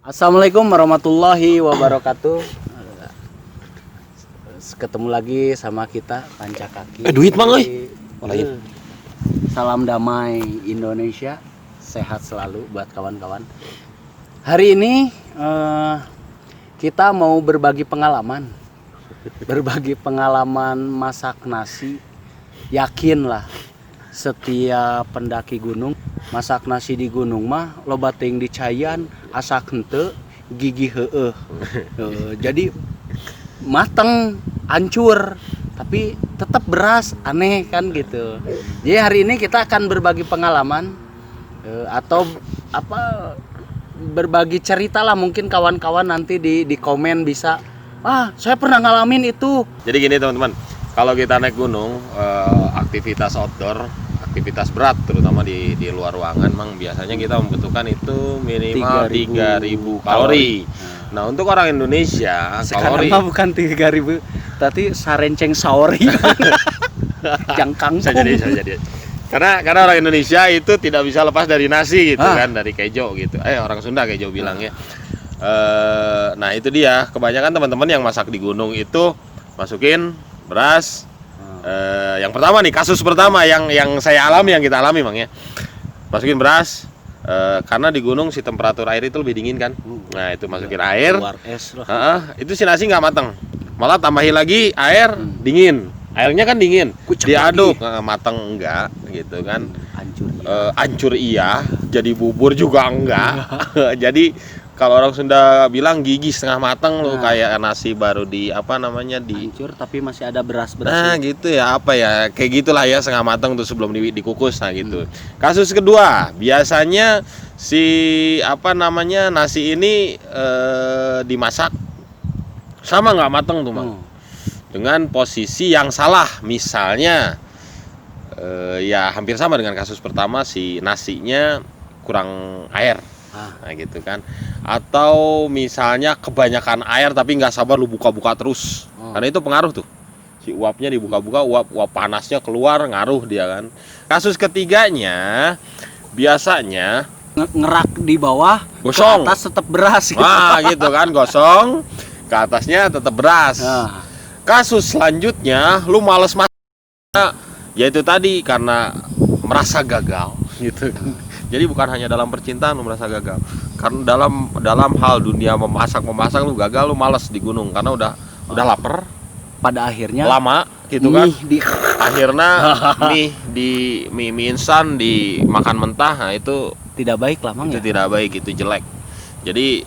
Assalamualaikum warahmatullahi wabarakatuh. Ketemu lagi sama kita Panca Kaki. Duit mang Salam damai Indonesia, sehat selalu buat kawan-kawan. Hari ini kita mau berbagi pengalaman. Berbagi pengalaman masak nasi. Yakinlah setiap pendaki gunung masak nasi di gunung mah loba teuing dicayan asa henteu gigi heueuh. Jadi mateng, hancur, tapi tetap beras, aneh kan gitu. Jadi hari ini kita akan berbagi pengalaman atau apa berbagi cerita lah, mungkin kawan-kawan nanti di komen bisa, saya pernah ngalamin itu. Jadi gini teman-teman, kalau kita naik gunung, aktivitas outdoor, aktivitas berat terutama di luar ruangan, mang biasanya kita membutuhkan itu minimal 3.000 kalori. Nah, untuk orang Indonesia Sekarang kalori mah bukan 3.000, tapi sarenceng saori. Jangkang. bisa jadi. Karena orang Indonesia itu tidak bisa lepas dari nasi gitu kan, dari kejo gitu. Orang Sunda kejo bilangnya. Nah, itu dia. Kebanyakan teman-teman yang masak di gunung itu masukin beras. Yang pertama nih, kasus pertama yang saya alami, yang kita alami mang ya. Masukin beras. Karena di gunung si temperatur air itu lebih dingin kan. Nah, itu masukin air. Itu si nasi nggak matang. Malah tambahin lagi air dingin. Airnya kan dingin. Diaduk, matang enggak gitu kan. Hancur iya. Jadi bubur juga enggak. Jadi kalau orang Sunda bilang gigi setengah matang loh, kayak nasi baru di Hancur tapi masih ada beras-beras. Nah gitu ya, kayak gitulah ya, setengah matang tuh sebelum dikukus. Nah gitu. Kasus kedua, biasanya si nasi ini dimasak sama nggak matang tuh mang, dengan posisi yang salah. Misalnya ya hampir sama dengan kasus pertama, si nasinya kurang air. Nah gitu kan. Atau misalnya kebanyakan air tapi nggak sabar lu buka-buka terus. Karena itu pengaruh tuh. Si uapnya dibuka-buka, uap panasnya keluar, ngaruh dia kan. Kasus ketiganya biasanya ngerak di bawah, gosong, ke atas tetap beras gitu. Gitu kan, gosong, ke atasnya tetap beras. Kasus selanjutnya lu males masak. Yaitu tadi karena merasa gagal gitu kan. Jadi bukan hanya dalam percintaan lu merasa gagal, karena dalam hal dunia memasak lu gagal, lu malas di gunung karena udah lapar. Pada akhirnya lama gitu kan. Akhirnya mie instan dimakan mentah. Nah itu tidak baik lah mang. Itu tidak baik, itu jelek. Jadi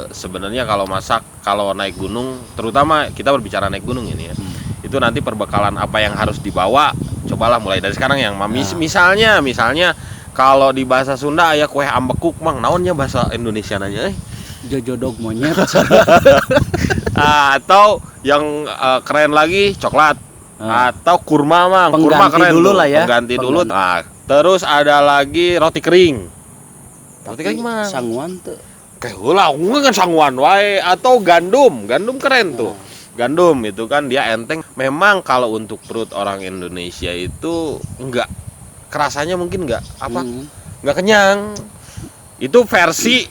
sebenarnya kalau masak, kalau naik gunung, terutama kita berbicara naik gunung ini ya, itu nanti perbekalan apa yang harus dibawa, cobalah mulai dari sekarang yang misalnya kalau di bahasa Sunda aya kue ambekuk mang, naonnya bahasa Indonesia nanya jojodog monyet. Atau yang keren lagi coklat, atau kurma mang. Kurma keren dulu tuh. Lah ya. Pengganti dulu. Nah, terus ada lagi roti kering. Roti kering mah sangguan tuh. Kayak ulah kan sangguan wae. Atau gandum keren tuh. Gandum itu kan dia enteng. Memang kalau untuk perut orang Indonesia itu enggak, kerasanya mungkin enggak kenyang. Itu versi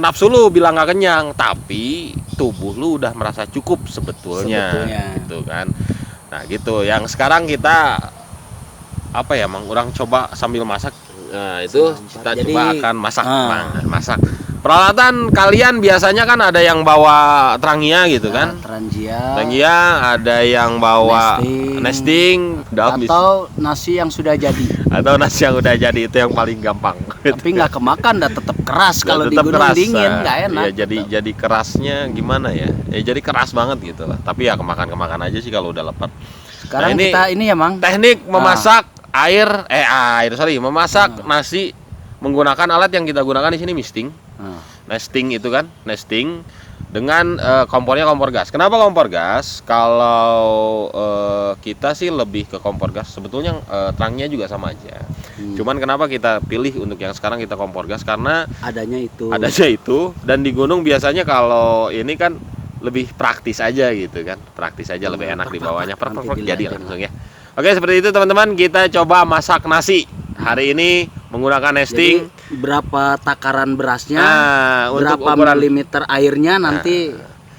nafsu lu bilang nggak kenyang, tapi tubuh lu udah merasa cukup sebetulnya. Gitu kan. Nah gitu, yang sekarang kita mang, orang coba sambil masak. Nah itu kita coba akan masak. Peralatan kalian biasanya kan ada yang bawa trangia gitu kan. Trangia, ada yang bawa nesting atau nasi yang sudah jadi. Itu yang paling gampang. Tapi nggak kemakan, dah tetap keras kalau di gunung dingin, nggak enak. Ya jadi kerasnya gimana ya? Ya jadi keras banget gitu lah. Tapi ya kemakan aja sih kalau udah lapar. Sekarang kita ini ya mang, teknik memasak memasak nasi menggunakan alat yang kita gunakan di sini, misting. Nesting itu kan, nesting dengan kompornya kompor gas. Kenapa kompor gas? Kalau kita sih lebih ke kompor gas. Sebetulnya terangnya juga sama aja. Cuman kenapa kita pilih untuk yang sekarang kita kompor gas? Karena adanya itu. Dan di gunung biasanya kalau ini kan lebih praktis aja gitu kan. Praktis aja, lebih enak dibawanya. Jadi langsung ya. Oke, seperti itu teman-teman, kita coba masak nasi. Hari ini menggunakan nesting. Jadi berapa takaran berasnya, untuk berapa ukuran milimeter airnya nanti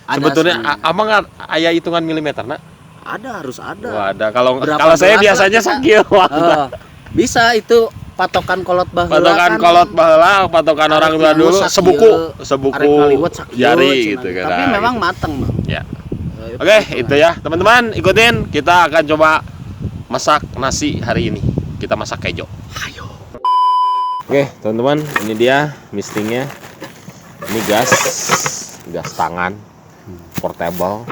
ada sebetulnya semuanya. abang ayah hitungan milimeter nak? Harus ada. Oh, ada. Kalau Berapa saya gelas biasanya lah kita? sakil. Bisa itu patokan kolot baheula Patokan kan. kolot baheula, patokan orang tua Arek dulu nyawa sebuku arek kaliwat sakieu, jari cenah. gitu kan. Tapi Nah, memang gitu. mateng, Bang. Ya. Oke, itu ya. Teman-teman, ikutin. Kita akan coba masak nasi hari ini. Kita masak kejo. Ayo. Oke, teman-teman, ini dia mistingnya. Ini gas tangan, portable.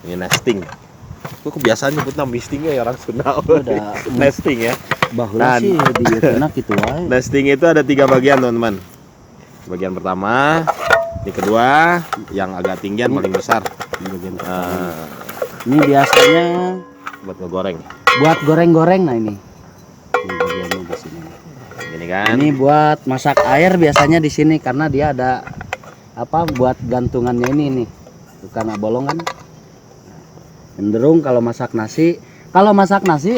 Ini nesting. Kok kebiasaan nyebutnya mistingnya ya orang Sunda. Udah Nesting ya. baheula sih di enak gitu wae. Nesting itu ada 3 bagian, teman-teman. Bagian pertama, ini kedua, yang agak tinggian paling besar. Bagian pertama. Ini biasanya Buat ngegoreng. buat goreng-goreng. Nah ini bagiannya di sini. Ini kan. Ini buat masak air biasanya di sini karena dia ada apa buat gantungannya ini nih. Bukan bolongan. Cenderung kalau masak nasi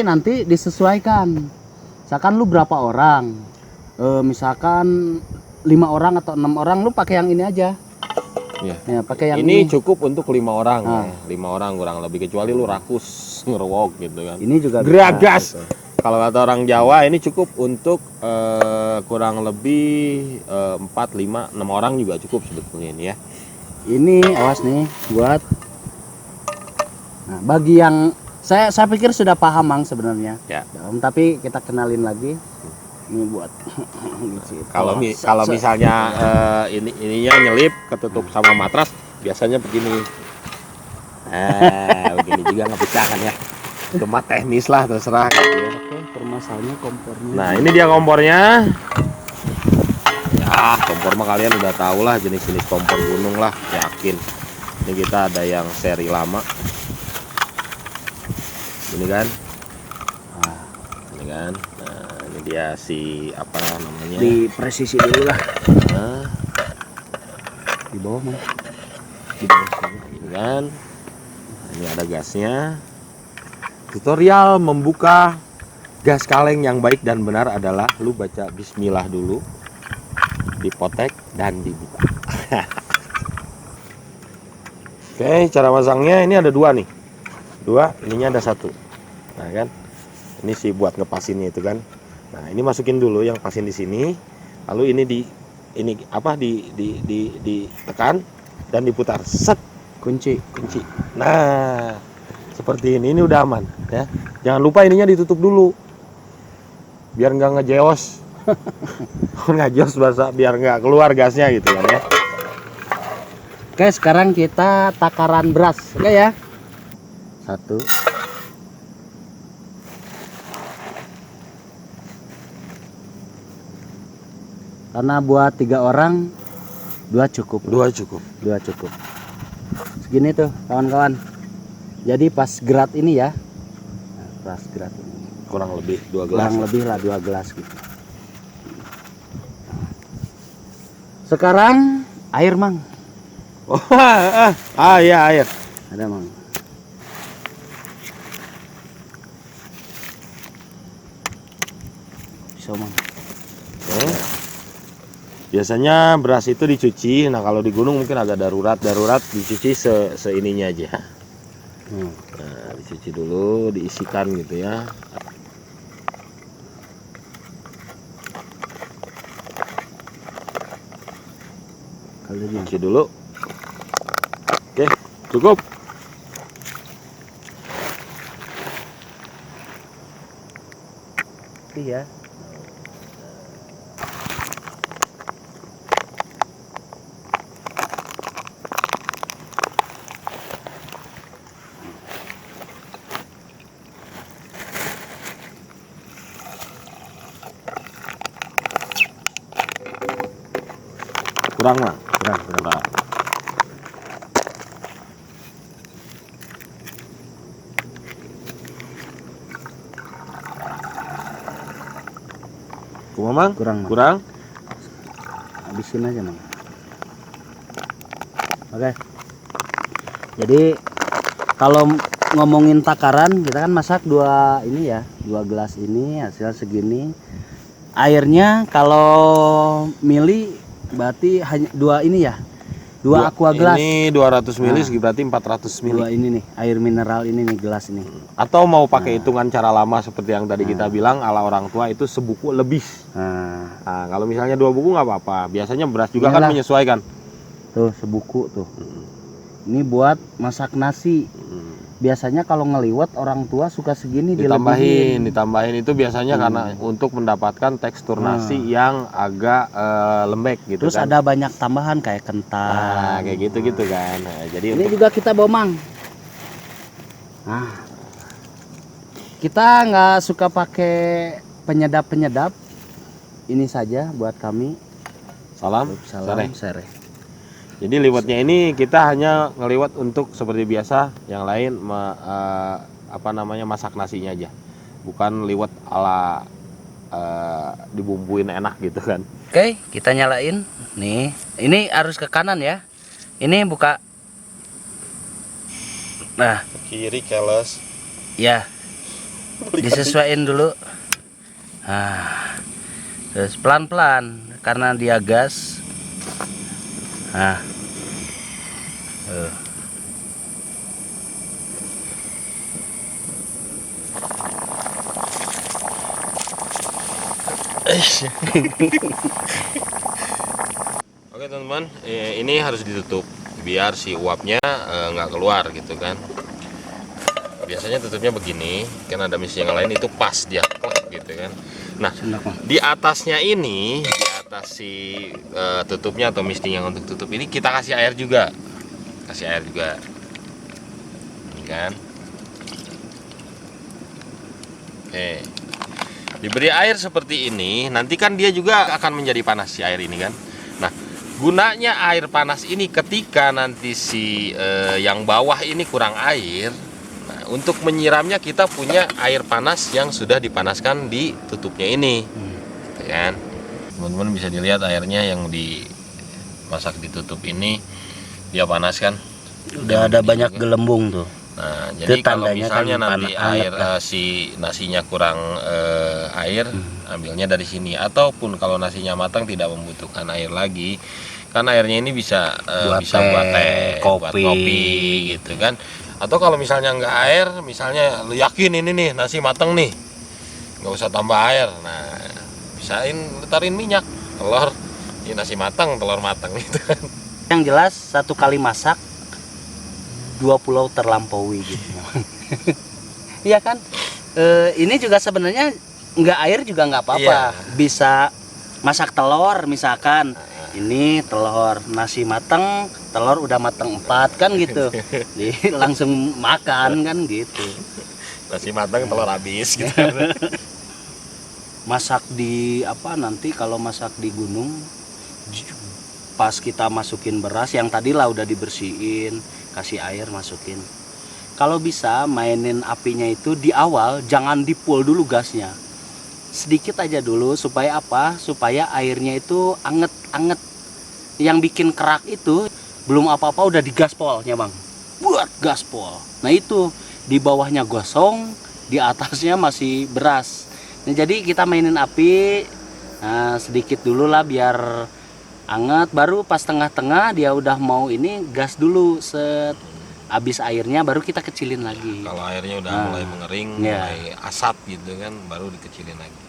nanti disesuaikan. Misalkan lu berapa orang? Misalkan 5 orang atau 6 orang, lu pakai yang ini aja. Ya. Ya, pakai yang Ini ini. cukup untuk 5 orang. Nah. Ya. 5 orang kurang lebih, kecuali lu rakus ngerwok gitu kan. Ini juga Geragas. bisa, gitu. Kalau kata orang Jawa ini cukup untuk kurang lebih 4, 5, 6 orang juga cukup sebetulnya ini ya. Ini awas nih buat. Nah, bagi yang saya pikir sudah paham Mang sebenarnya. Ya. Tapi kita kenalin lagi. Ini buat Kalau misalnya ininya nyelip ketutup sama matras biasanya begini. Begini juga nggak bisa kan ya. Cuma teknis lah terserah gitu ya. Oke, permasalahannya kompornya. Nah, ini dia kompornya. Ya, kompor mah kalian udah tahu lah jenis-jenis kompor gunung lah, yakin. Ini kita ada yang seri lama. Ini kan. Nah, Ini kan. Nah, ini dia si apa namanya? di presisi dulu lah. Nah, Di bawah Mang. di bawah sini. Ini kan. Nah, ini ada gasnya. Tutorial membuka gas kaleng yang baik dan benar adalah lu baca bismillah dulu, dipotek dan dibuka. Oke, cara masangnya ini ada 2 nih. 2, ininya ada 1. Nah kan, ini sih buat ngepasinnya itu kan. Nah ini masukin dulu yang pasin di sini, lalu ini ditekan dan diputar, set, kunci. Nah seperti ini udah aman ya. Jangan lupa ininya ditutup dulu, biar nggak ngejeos. Ngejeos bahasa biar nggak keluar gasnya gitu kan ya. Oke, sekarang kita takaran beras. Oke ya. 1. Karena buat 3 orang 2 cukup. 2 cukup. Segini tuh kawan-kawan. Jadi pas gerat ini ya. Nah, pas gerat ini. Kurang lebih 2 gelas. Kurang lebih lah 2 gelas gitu. Sekarang air Mang. Oh, iya air. Ada Mang. Bisa Mang. Oke. Biasanya beras itu dicuci. Nah kalau di gunung mungkin agak darurat dicuci seininya aja. Nah dicuci dulu, diisikan gitu ya. Kalau Cuci dulu. Oke, cukup. iya. Kurang mah. Kurang. Kumamang? Kurang, Mang. Kurang. Habisin aja Mang. Oke. Jadi kalau ngomongin takaran, kita kan masak 2 ini ya, 2 gelas ini hasil segini. Airnya kalau mili berarti hanya 2 ini ya. 2 aqua gelas. Ini 200 ml berarti 400 ml. 2 ini nih, air mineral ini nih gelas ini. Atau mau pakai hitungan cara lama seperti yang tadi kita bilang ala orang tua itu sebuku lebih. Nah, kalau misalnya 2 buku nggak apa-apa. Biasanya beras juga kan menyesuaikan. Tuh sebuku tuh. Ini buat masak nasi. Biasanya kalau ngeliwet orang tua suka segini ditambahin itu biasanya karena untuk mendapatkan tekstur nasi yang agak lembek gitu. Terus kan. ada banyak tambahan kayak kentang. Nah, kayak gitu kan. Nah, jadi ini juga kita bomang. Nah, kita nggak suka pakai penyedap. Ini saja buat kami. Salam sere. Jadi liwetnya ini kita hanya ngeliwet untuk seperti biasa, yang lain masak nasinya aja, bukan liwet ala dibumbuin enak gitu kan. Oke, kita nyalain. Nih, ini harus ke kanan ya. Ini buka. Nah, Kiri keles. ya, disesuaiin dulu. Nah, terus pelan-pelan karena dia gas. Nah, Oke teman-teman, ini harus ditutup biar si uapnya nggak keluar gitu kan. Biasanya tutupnya begini, kan ada mesin yang lain itu pas dia klek gitu kan. Nah, di atasnya ini, di atas si tutupnya atau misting yang untuk tutup ini kita kasih air juga. Ini kan. Oke. Diberi air seperti ini, nanti kan dia juga akan menjadi panas si air ini kan. Nah, gunanya air panas ini ketika nanti si yang bawah ini kurang air. Nah, untuk menyiramnya kita punya air panas yang sudah dipanaskan di tutupnya ini. Gitu kan. Teman-teman bisa dilihat airnya yang dimasak ditutup ini dia panas kan. udah ada banyak gelembung tuh. Nah, jadi kalau misalnya kan nanti air si nasinya kurang air, ambilnya dari sini. Ataupun kalau nasinya matang tidak membutuhkan air lagi, kan airnya ini bisa buat teh, buat kopi gitu kan. Atau kalau misalnya nggak air, misalnya lu yakin ini nih nasi matang nih, nggak usah tambah air. Nah, bisain letarin minyak, telur, ini nasi matang, telur matang gitu kan. Yang jelas 1 kali masak 2 pulau terlampaui gitu. Iya kan? Ini juga sebenarnya nggak air juga nggak apa-apa. Bisa masak telur misalkan. Ini telur nasi mateng, telur udah mateng 4 kan gitu. Jadi langsung makan kan gitu. Nasi mateng, telur habis gitu. Masak di nanti kalau masak di gunung, pas kita masukin beras yang tadi lah udah dibersihin, kasih air masukin. Kalau bisa mainin apinya itu di awal, jangan dipul dulu gasnya, sedikit aja dulu supaya supaya airnya itu anget. Yang bikin kerak itu belum apa-apa udah digaspolnya bang, buat gaspol. Nah itu di bawahnya gosong, di atasnya masih beras. Nah, jadi kita mainin api sedikit dulu lah biar anget, baru pas tengah-tengah dia udah mau ini gas dulu, habis airnya baru kita kecilin lagi. Kalau airnya udah mulai mengering, mulai asat gitu kan, baru dikecilin lagi.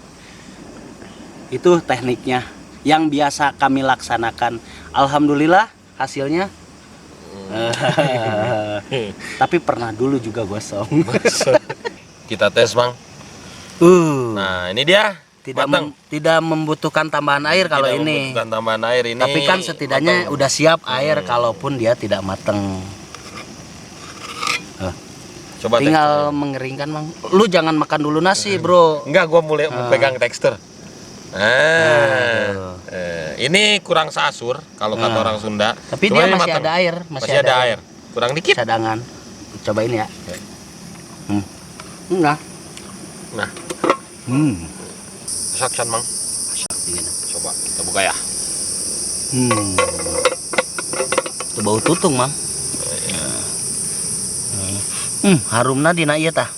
Itu tekniknya yang biasa kami laksanakan. Alhamdulillah hasilnya. Tapi pernah dulu juga gosong. Kita tes bang. Nah ini dia. Tidak membutuhkan tambahan air kalau ini. Membutuhkan tambahan air ini. Tapi kan setidaknya udah siap air kalaupun dia tidak mateng. Coba tinggal mengeringkan bang. Lu jangan makan dulu nasi bro. Enggak, gua mulai pegang tekstur. Ini kurang sasur kalau kata orang Sunda. Tapi dia masih ada air. Masih ada air. Kurang dikit. Cadangan. Cobain ya. Nah. Masak can bang. Coba kita buka ya. Itu bau tutung bang. Harumna dina ieu tah.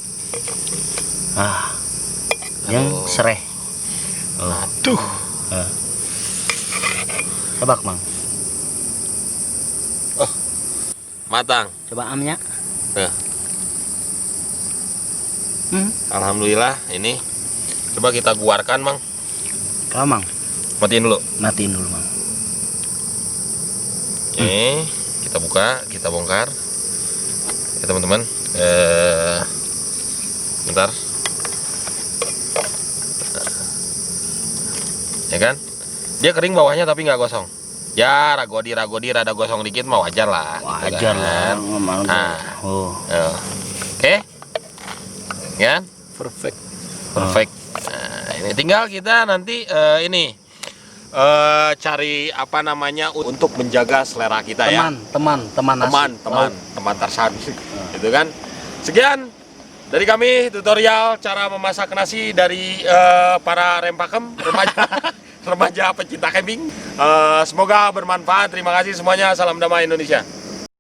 Yang sereh. Aduh. Tebak, Mang. Matang. Coba amnya. Tuh. Alhamdulillah ini. Coba kita guarkan, Mang. Kalau Mang, Matiin dulu. matiin dulu, Mang. Oke, kita buka, kita bongkar. Ya teman-teman, bentar. Ya kan? Dia kering bawahnya tapi nggak gosong. Ya, ragodi rada gosong dikit mah wajar lah. gitu Wajar kan. lah, Mang. Nah. Oh, Oke. Ya, perfect. perfect. Nah, ini tinggal kita nanti ini cari apa namanya untuk menjaga selera kita ya. Teman nasi. Teman Tarsan. Gitu kan. Sekian dari kami tutorial cara memasak nasi dari para remaja pecinta camping. Semoga bermanfaat. Terima kasih semuanya. Salam damai Indonesia.